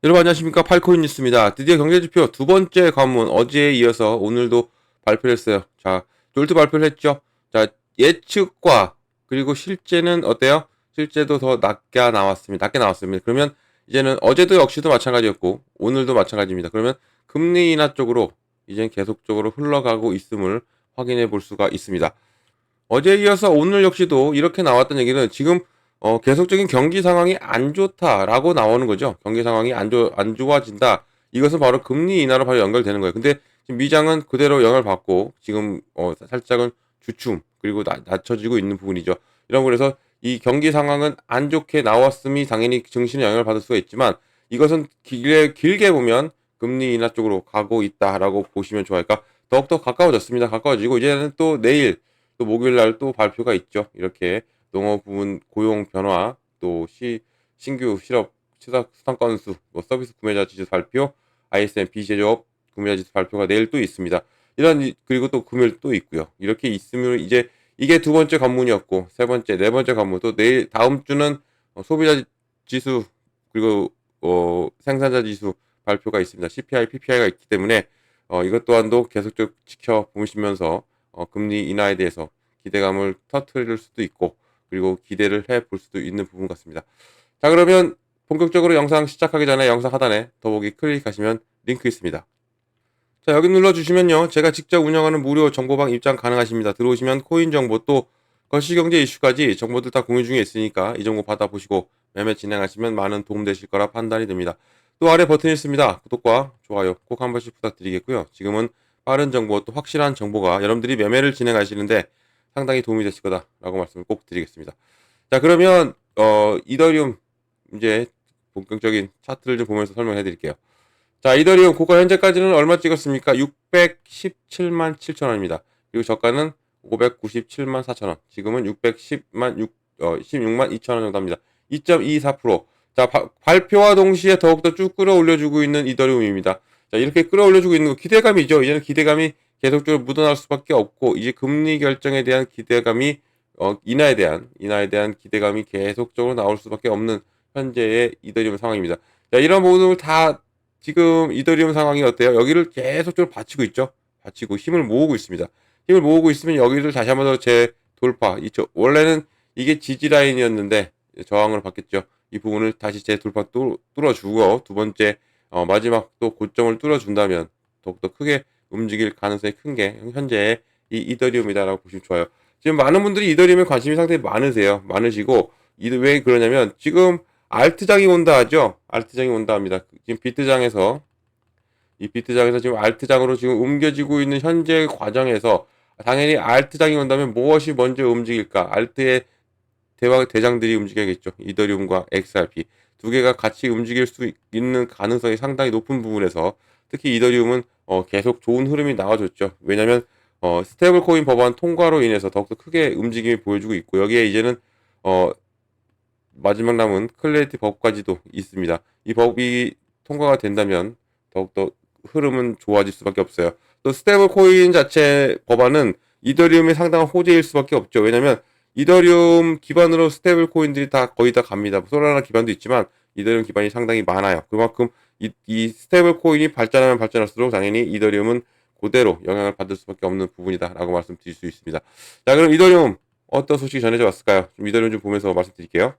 여러분 안녕하십니까, 팔코인 뉴스입니다. 드디어 경제지표 두 번째 관문, 어제에 이어서 오늘도 발표를 했어요. 자, 쫄트 발표를 했죠. 자, 예측과 그리고 실제는 어때요? 실제도 더 낮게 나왔습니다. 그러면 이제는 어제도 역시도 마찬가지였고 오늘도 마찬가지입니다. 그러면 금리 인하 쪽으로 이제 계속적으로 흘러가고 있음을 확인해 볼 수가 있습니다. 어제에 이어서 오늘 역시도 이렇게 나왔던 얘기는 지금 계속적인 경기 상황이 안 좋다라고 나오는 거죠. 경기 상황이 안 좋아진다. 이것은 바로 금리 인하로 바로 연결되는 거예요. 근데 지금 미장은 그대로 영향을 받고 지금 살짝은 주춤 그리고 낮춰지고 있는 부분이죠. 이런 거에서 이 경기 상황은 안 좋게 나왔음이 당연히 증시에 영향을 받을 수가 있지만 이것은 길게 보면 금리 인하 쪽으로 가고 있다라고 보시면 좋아요. 그러니까 더욱더 가까워졌습니다. 가까워지고 이제는 또 내일 또 목요일 날 또 발표가 있죠. 이렇게 농업 부문 고용 변화, 또 신규 실업 수당 건수, 뭐 서비스 구매자 지수 발표, ISM 비제조업 구매자 지수 발표가 내일 또 있습니다. 그리고 또 금요일 또 있고요. 이렇게 있으면 이제 이게 두 번째 관문이었고 세 번째, 네 번째 관문 또 내일 다음 주는 소비자 지수 그리고 생산자 지수 발표가 있습니다. CPI, PPI가 있기 때문에 이것 또한도 계속적으로 지켜보시면서 금리 인하에 대해서 기대감을 터뜨릴 수도 있고 그리고 기대를 해볼 수도 있는 부분 같습니다. 자, 그러면 본격적으로 영상 시작하기 전에 영상 하단에 더보기 클릭하시면 링크 있습니다. 자, 여기 눌러주시면요, 제가 직접 운영하는 무료 정보방 입장 가능하십니다. 들어오시면 코인 정보 또 거시경제 이슈까지 정보들 다 공유 중에 있으니까 이 정보 받아보시고 매매 진행하시면 많은 도움 되실 거라 판단이 됩니다. 또 아래 버튼이 있습니다. 구독과 좋아요 꼭 한 번씩 부탁드리겠고요. 지금은 빠른 정보 또 확실한 정보가 여러분들이 매매를 진행하시는데 상당히 도움이 되실 거다라고 말씀을 꼭 드리겠습니다. 자, 그러면 이더리움 이제 본격적인 차트를 좀 보면서 설명해 드릴게요. 자, 이더리움 고가 현재까지는 얼마 찍었습니까? 617만 7천원입니다. 그리고 저가는 597만 4천원. 지금은 16만 2천원 정도 합니다. 2.24%. 자, 발표와 동시에 더욱더 쭉 끌어올려주고 있는 이더리움입니다. 자, 이렇게 끌어올려주고 있는 거 기대감이죠. 이제는 기대감이 계속적으로 묻어날 수밖에 없고, 이제 금리 결정에 대한 기대감이, 인하에 대한 기대감이 계속적으로 나올 수밖에 없는 현재의 이더리움 상황입니다. 자, 이런 부분을 다 지금 이더리움 상황이 어때요? 여기를 계속적으로 받치고 있죠. 받치고 힘을 모으고 있습니다. 힘을 모으고 있으면 여기를 다시 한번 더 재돌파. 원래는 이게 지지 라인이었는데 저항을 받겠죠. 이 부분을 다시 재돌파 뚫어주고 두 번째 마지막 또 고점을 뚫어준다면 더욱더 크게 움직일 가능성이 큰 게 현재의 이 이더리움이다라고 보시면 좋아요. 지금 많은 분들이 이더리움에 관심이 상당히 많으시고 왜 그러냐면 지금 알트장이 온다 하죠. 알트장이 온다 합니다. 지금 비트장에서 지금 알트장으로 지금 옮겨지고 있는 현재 과정에서 당연히 알트장이 온다면 무엇이 먼저 움직일까? 알트의 대장들이 움직여야겠죠. 이더리움과 XRP 두 개가 같이 움직일 수 있는 가능성이 상당히 높은 부분에서 특히 이더리움은 계속 좋은 흐름이 나와줬죠. 왜냐하면 스테이블 코인 법안 통과로 인해서 더욱더 크게 움직임이 보여주고 있고 여기에 이제는 마지막 남은 클래리티 법까지도 있습니다. 이 법이 통과가 된다면 더욱더 흐름은 좋아질 수밖에 없어요. 또 스테이블 코인 자체 법안은 이더리움이 상당한 호재일 수밖에 없죠. 왜냐하면 이더리움 기반으로 스테이블 코인들이 거의 다 갑니다. 솔라나 기반도 있지만 이더리움 기반이 상당히 많아요. 그만큼 이 스테이블 코인이 발전하면 발전할수록 당연히 이더리움은 그대로 영향을 받을 수밖에 없는 부분이다라고 말씀드릴 수 있습니다. 자, 그럼 이더리움 어떤 소식이 전해져 왔을까요? 좀 이더리움 좀 보면서 말씀드릴게요.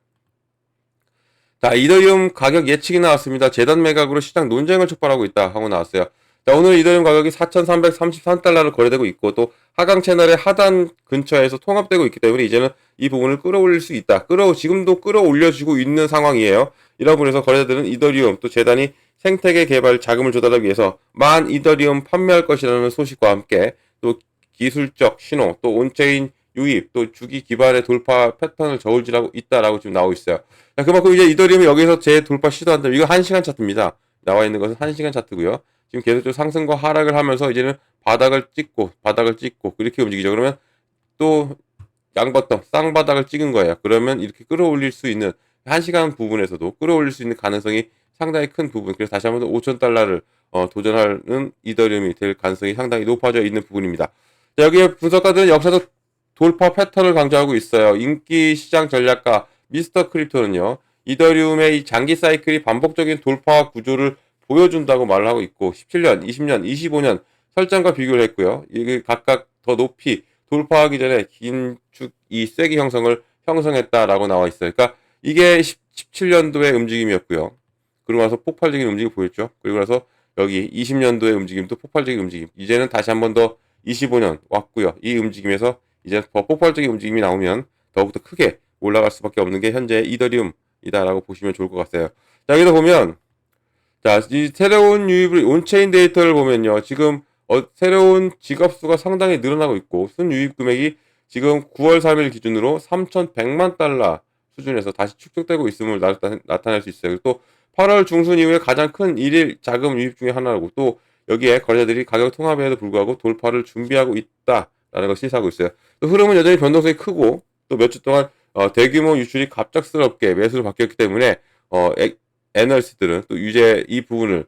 자, 이더리움 가격 예측이 나왔습니다. 재단 매각으로 시장 논쟁을 촉발하고 있다 하고 나왔어요. 자, 오늘 이더리움 가격이 4,333달러를 거래되고 있고 또 하강 채널의 하단 근처에서 통합되고 있기 때문에 이제는 이 부분을 끌어올릴 수 있다. 지금도 끌어올려지고 있는 상황이에요. 이런 부분에서 거래자들은 이더리움 또 재단이 생태계 개발 자금을 조달하기 위해서 만 이더리움 판매할 것이라는 소식과 함께 또 기술적 신호 또 온체인 유입 또 주기 기반의 돌파 패턴을 저울질하고 있다라고 지금 나오고 있어요. 자, 그만큼 이제 이더리움이 여기서 재돌파 시도한다면 이거 1시간 차트입니다. 나와 있는 것은 1시간 차트고요. 지금 계속적으로 상승과 하락을 하면서 이제는 바닥을 찍고 이렇게 움직이죠. 그러면 또 양바닥 쌍바닥을 찍은 거예요. 그러면 이렇게 끌어올릴 수 있는 1시간 부분에서도 끌어올릴 수 있는 가능성이 상당히 큰 부분. 그래서 다시 한번 5,000달러를 도전하는 이더리움이 될 가능성이 상당히 높아져 있는 부분입니다. 자, 여기에 분석가들은 역사적 돌파 패턴을 강조하고 있어요. 인기 시장 전략가 미스터 크립토는요, 이더리움의 이 장기 사이클이 반복적인 돌파 구조를 보여준다고 말을 하고 있고 17년, 20년, 25년 설정과 비교를 했고요. 이게 각각 더 높이 돌파하기 전에 긴축이 쐐기 형성을 형성했다라고 나와 있어요. 그러니까 이게 17년도의 움직임이었고요. 그러고 나서 폭발적인 움직임을 보였죠. 그리고 나서 여기 20년도의 움직임도 폭발적인 움직임. 이제는 다시 한 번 더 25년 왔고요. 이 움직임에서 이제 더 폭발적인 움직임이 나오면 더욱더 크게 올라갈 수밖에 없는 게 현재 이더리움이다라고 보시면 좋을 것 같아요. 자, 여기서 보면 자, 이 새로운 유입을 온체인 데이터를 보면요. 지금 새로운 지갑수가 상당히 늘어나고 있고 순유입 금액이 지금 9월 3일 기준으로 3,100만 달러 수준에서 다시 축적되고 있음을 나타낼 수 있어요. 또 8월 중순 이후에 가장 큰 일일 자금 유입 중에 하나라고 또 여기에 거래자들이 가격 통합에도 불구하고 돌파를 준비하고 있다라는 걸 시사하고 있어요. 또 흐름은 여전히 변동성이 크고 또 몇 주 동안 대규모 유출이 갑작스럽게 매수로 바뀌었기 때문에 애널리스트들은 또 유제 이 부분을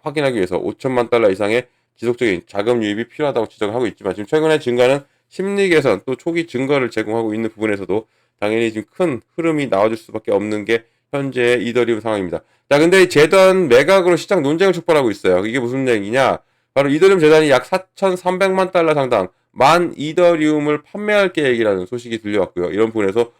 확인하기 위해서 5천만 달러 이상의 지속적인 자금 유입이 필요하다고 지적을 하고 있지만 지금 최근의 증가는 심리 개선 또 초기 증거를 제공하고 있는 부분에서도 당연히 지금 큰 흐름이 나와줄 수밖에 없는 게 현재의 이더리움 상황입니다. 자, 근데 재단 매각으로 시장 논쟁을 촉발하고 있어요. 이게 무슨 얘기냐? 바로 이더리움 재단이 약 4,300만 달러 상당 만 이더리움을 판매할 계획이라는 소식이 들려왔고요. 이런 부분에서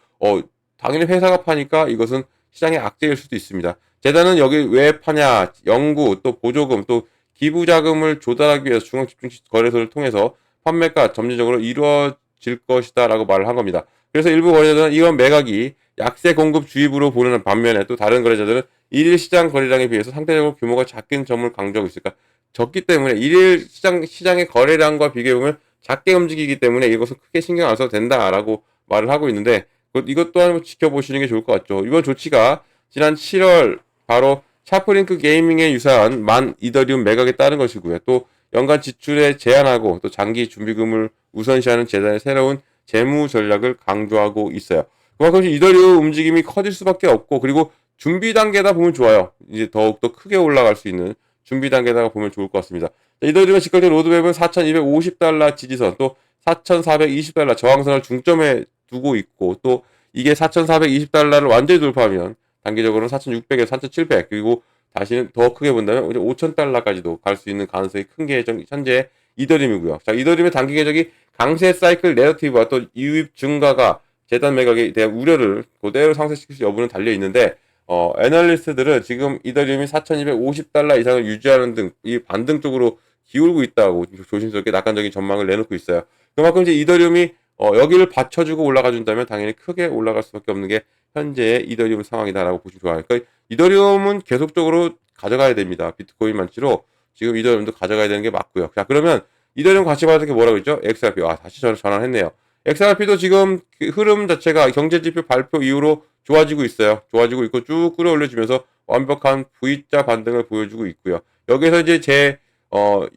당연히 회사가 파니까 이것은 시장의 악재일 수도 있습니다. 재단은 여기 왜 파냐, 연구, 또 보조금, 또 기부 자금을 조달하기 위해서 중앙집중거래소를 통해서 판매가 점진적으로 이루어질 것이다라고 말을 한 겁니다. 그래서 일부 거래자들은 이런 매각이 약세 공급 주입으로 보는 반면에 또 다른 거래자들은 일일 시장 거래량에 비해서 상대적으로 규모가 작은 점을 강조하고 있으니까 적기 때문에 일일 시장의 거래량과 비교해보면 작게 움직이기 때문에 이것은 크게 신경 안 써도 된다라고 말을 하고 있는데 이것 또한 한번 지켜보시는 게 좋을 것 같죠. 이번 조치가 지난 7월 바로 샤프링크 게이밍에 유사한 만 이더리움 매각에 따른 것이고요. 또 연간 지출에 제한하고 또 장기 준비금을 우선시하는 재단의 새로운 재무 전략을 강조하고 있어요. 그만큼 이더리움 움직임이 커질 수밖에 없고 그리고 준비 단계다 보면 좋아요. 이제 더욱더 크게 올라갈 수 있는 준비 단계다 보면 좋을 것 같습니다. 이더리움의 직관적 로드맵은 4,250달러 지지선 또 4,420달러 저항선을 중점에 두고 있고 또 이게 4,420달러를 완전히 돌파하면 단기적으로는 4,600에서 4,700 그리고 다시는 더 크게 본다면 5,000달러까지도 갈 수 있는 가능성이 큰 게 현재 이더리움이고요. 자, 이더리움의 단기 궤적이 강세 사이클 내러티브와 또 유입 증가가 재단 매각에 대한 우려를 그대로 상쇄시킬 수 여부는 달려 있는데 애널리스트들은 지금 이더리움이 4,250달러 이상을 유지하는 등 이 반등 쪽으로 기울고 있다고 조심스럽게 낙관적인 전망을 내놓고 있어요. 그만큼 이제 이더리움이 여기를 받쳐주고 올라가 준다면 당연히 크게 올라갈 수밖에 없는 게 현재의 이더리움 상황이다라고 보시면 좋아요. 그러니까 이더리움은 계속적으로 가져가야 됩니다. 비트코인 만치로 지금 이더리움도 가져가야 되는 게 맞고요. 자, 그러면 이더리움 같이 받을 게 뭐라고 했죠? XRP. 다시 전환했네요. XRP도 지금 그 흐름 자체가 경제지표 발표 이후로 좋아지고 있어요. 좋아지고 있고 쭉 끌어올려주면서 완벽한 V자 반등을 보여주고 있고요. 여기서 이제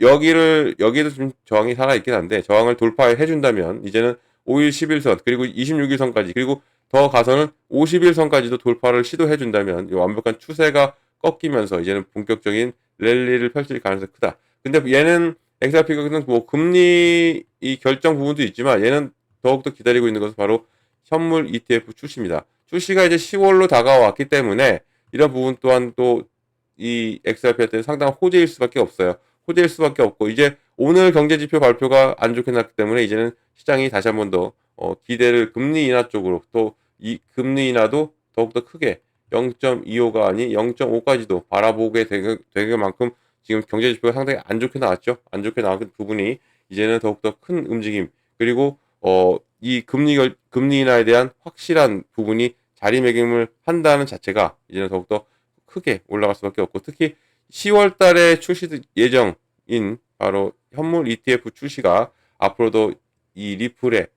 여기도 좀 저항이 살아있긴 한데 저항을 돌파해준다면 이제는 5일 11선 그리고 26일선까지 그리고 더 가서는 50일선까지도 돌파를 시도해준다면 이 완벽한 추세가 꺾이면서 이제는 본격적인 랠리를 펼칠 가능성이 크다. 근데 얘는 XRP는 뭐 금리 이 결정 부분도 있지만 얘는 더욱더 기다리고 있는 것은 바로 현물 ETF 출시입니다. 출시가 이제 10월로 다가왔기 때문에 이런 부분 또한 또 이 XRP한테는 상당한 호재일 수밖에 없어요. 호재일 수밖에 없고 이제 오늘 경제지표 발표가 안 좋게 났기 때문에 이제는 시장이 다시 한 번 더 기대를 금리 인하 쪽으로 또 이 금리 인하도 더욱더 크게 0.25가 아닌 0.5까지도 바라보게 될 만큼 지금 경제지표가 상당히 안 좋게 나왔죠. 안 좋게 나온 부분이 이제는 더욱더 큰 움직임 그리고 이 금리 인하에 대한 확실한 부분이 자리매김을 한다는 자체가 이제는 더욱더 크게 올라갈 수밖에 없고 특히 10월 달에 출시 예정인 바로 현물 ETF 출시가 앞으로도 이 리플에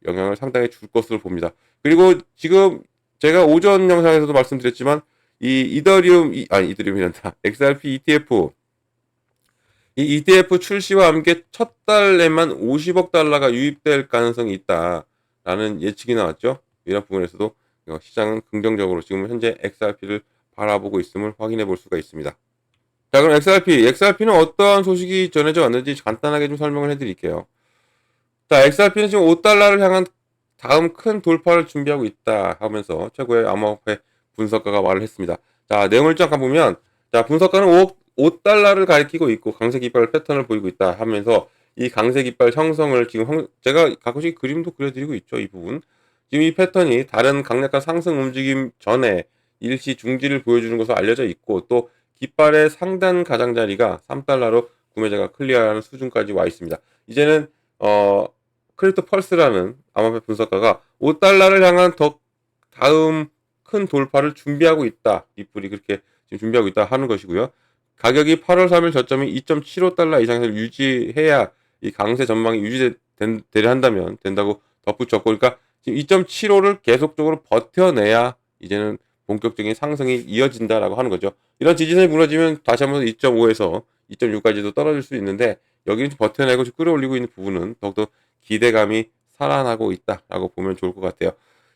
영향을 상당히 줄 것으로 봅니다. 그리고 지금 제가 오전 영상에서도 말씀드렸지만 이 이더리움이란다. XRP ETF 이 ETF 출시와 함께 첫 달에만 50억 달러가 유입될 가능성이 있다라는 예측이 나왔죠. 이런 부분에서도 시장은 긍정적으로 지금 현재 XRP를 바라보고 있음을 확인해 볼 수가 있습니다. 자, 그럼 XRP는 어떠한 소식이 전해져 왔는지 간단하게 좀 설명을 해드릴게요. 자, XRP는 지금 5달러를 향한 다음 큰 돌파를 준비하고 있다 하면서 최고의 암호화폐 분석가가 말을 했습니다. 자, 내용을 잠깐 보면, 자, 분석가는 5달러를 가리키고 있고 강세 깃발 패턴을 보이고 있다 하면서 이 강세 깃발 형성을 지금 제가 가끔씩 그림도 그려드리고 있죠. 이 부분. 지금 이 패턴이 다른 강력한 상승 움직임 전에 일시 중지를 보여주는 것으로 알려져 있고 또 깃발의 상단 가장자리가 3달러로 구매자가 클리어하는 수준까지 와 있습니다. 이제는 크립토 펄스라는 암호화폐 분석가가 5달러를 향한 다음 큰 돌파를 준비하고 있다. 리플이 그렇게 지금 준비하고 있다 하는 것이고요. 가격이 8월 3일 저점이 2.75달러 이상에서 유지해야 이 강세 전망이 유지되려 한다면 된다고 덧붙였고, 그러니까 지금 2.75를 계속적으로 버텨내야 이제는 본격적인 상승이 이어진다라고 하는 거죠. 이런 지지선이 무너지면 다시 한번 2.5에서 2.6까지도 떨어질 수 있는데 여기는 버텨내고 끌어올리고 있는 부분은 더욱더 기대감이 살아나고 있다라고 보면 좋을 것 같아요.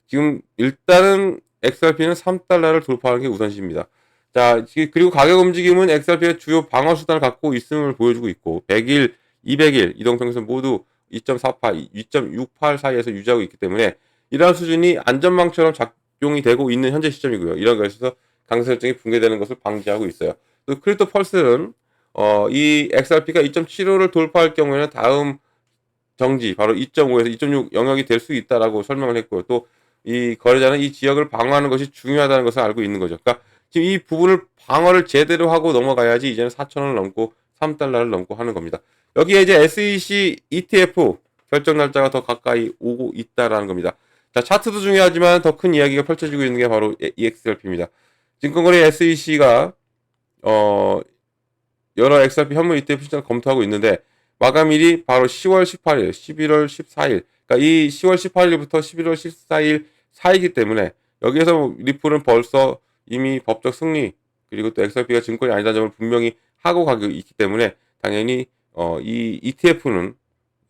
지금 일단은 XRP는 3달러를 돌파하는 게 우선시입니다. 자, 그리고 가격 움직임은 XRP의 주요 방어 수단을 갖고 있음을 보여주고 있고 100일, 200일 이동평균선 모두 2.48, 2.68 사이에서 유지하고 있기 때문에 이러한 수준이 안전망처럼 작용이 되고 있는 현재 시점이고요. 이런 것에서 강세 설정이 붕괴되는 것을 방지하고 있어요. 또 크립토 펄스는 이 XRP가 2.75를 돌파할 경우에는 다음 정지 바로 2.5에서 2.6 영역이 될 수 있다라고 설명을 했고요. 또 이 거래자는 이 지역을 방어하는 것이 중요하다는 것을 알고 있는 거죠. 그러니까 지금 이 부분을 방어를 제대로 하고 넘어가야지 이제는 4,000원을 넘고 3달러를 넘고 하는 겁니다. 여기에 이제 SEC ETF 결정 날짜가 더 가까이 오고 있다라는 겁니다. 자, 차트도 중요하지만 더 큰 이야기가 펼쳐지고 있는 게 바로 EXRP입니다. 증권거래 SEC가 여러 XRP 현물 ETF 신청을 검토하고 있는데 마감일이 바로 10월 18일, 11월 14일. 그러니까 이 10월 18일부터 11월 14일 사이기 때문에 여기에서 리플은 벌써 이미 법적 승리 그리고 또 XRP가 증권이 아니다는 점을 분명히 하고 가고 있기 때문에 당연히 이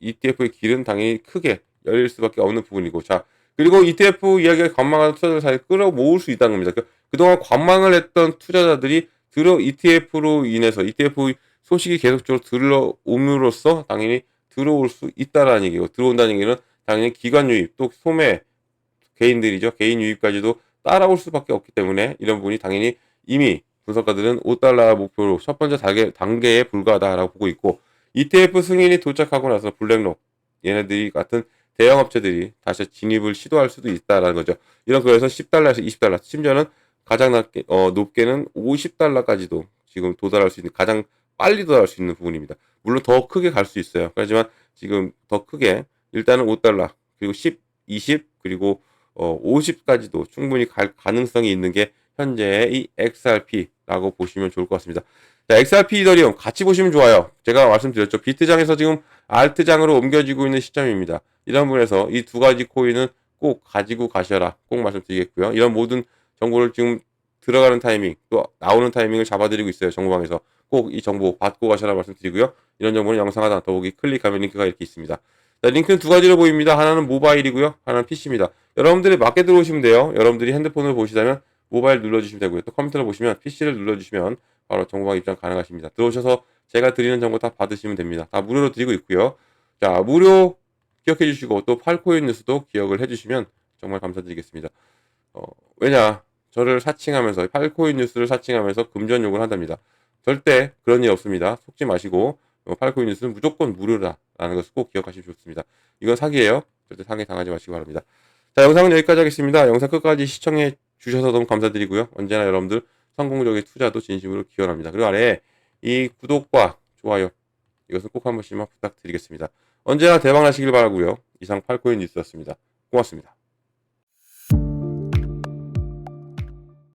ETF의 길은 당연히 크게 열릴 수밖에 없는 부분이고 자 그리고 ETF 이야기가 관망하는 투자자들 사이에 끌어모을 수 있다는 겁니다. 그동안 관망을 했던 투자자들이 ETF로 인해서 ETF 소식이 계속적으로 들어옴으로써 당연히 들어올 수 있다라는 얘기고 들어온다는 얘기는 당연히 기관 유입 또 소매 개인들이죠. 개인 유입까지도 따라올 수밖에 없기 때문에 이런 부분이 당연히 이미 분석가들은 5달러 목표로 첫 번째 단계에 불과하다라고 보고 있고 ETF 승인이 도착하고 나서 블랙록 얘네들이 같은 대형 업체들이 다시 진입을 시도할 수도 있다라는 거죠. 이런 거에서 10달러에서 20달러 심지어는 가장 높게는 50달러까지도 지금 도달할 수 있는 가장 빨리 도달할 수 있는 부분입니다. 물론 더 크게 갈 수 있어요. 하지만 지금 더 크게 일단은 5달러 그리고 10, 20 그리고 50까지도 충분히 갈 가능성이 있는 게 현재의 이 XRP라고 보시면 좋을 것 같습니다. 자, XRP 이더리움 같이 보시면 좋아요. 제가 말씀드렸죠. 비트장에서 지금 알트장으로 옮겨지고 있는 시점입니다. 이런 부분에서 이 두 가지 코인은 꼭 가지고 가셔라. 꼭 말씀드리겠고요. 이런 모든 정보를 지금 들어가는 타이밍 또 나오는 타이밍을 잡아드리고 있어요. 정보방에서 꼭 이 정보 받고 가셔라 말씀드리고요. 이런 정보는 영상 하나 더보기 클릭하면 링크가 이렇게 있습니다. 자, 링크는 두 가지로 보입니다. 하나는 모바일이고요. 하나는 PC입니다. 여러분들이 맞게 들어오시면 돼요. 여러분들이 핸드폰을 보시다면 모바일 눌러주시면 되고요. 또 컴퓨터를 보시면 PC를 눌러주시면 바로 정보방 입장 가능하십니다. 들어오셔서 제가 드리는 정보 다 받으시면 됩니다. 다 무료로 드리고 있고요. 자, 무료 기억해 주시고 또 팔코인 뉴스도 기억을 해주시면 정말 감사드리겠습니다. 왜냐 저를 사칭하면서 팔코인 뉴스를 사칭하면서 금전 욕을 한답니다. 절대 그런 일 없습니다. 속지 마시고 팔코인 뉴스는 무조건 무료다라는 것을 꼭 기억하시면 좋습니다. 이건 사기예요. 절대 사기 당하지 마시기 바랍니다. 자, 영상은 여기까지 하겠습니다. 영상 끝까지 시청해 주셔서 너무 감사드리고요. 언제나 여러분들 성공적인 투자도 진심으로 기원합니다. 그리고 아래에 이 구독과 좋아요 이것은 꼭 한 번씩만 부탁드리겠습니다. 언제나 대박 나시길 바라고요. 이상 팔코인 뉴스였습니다. 고맙습니다.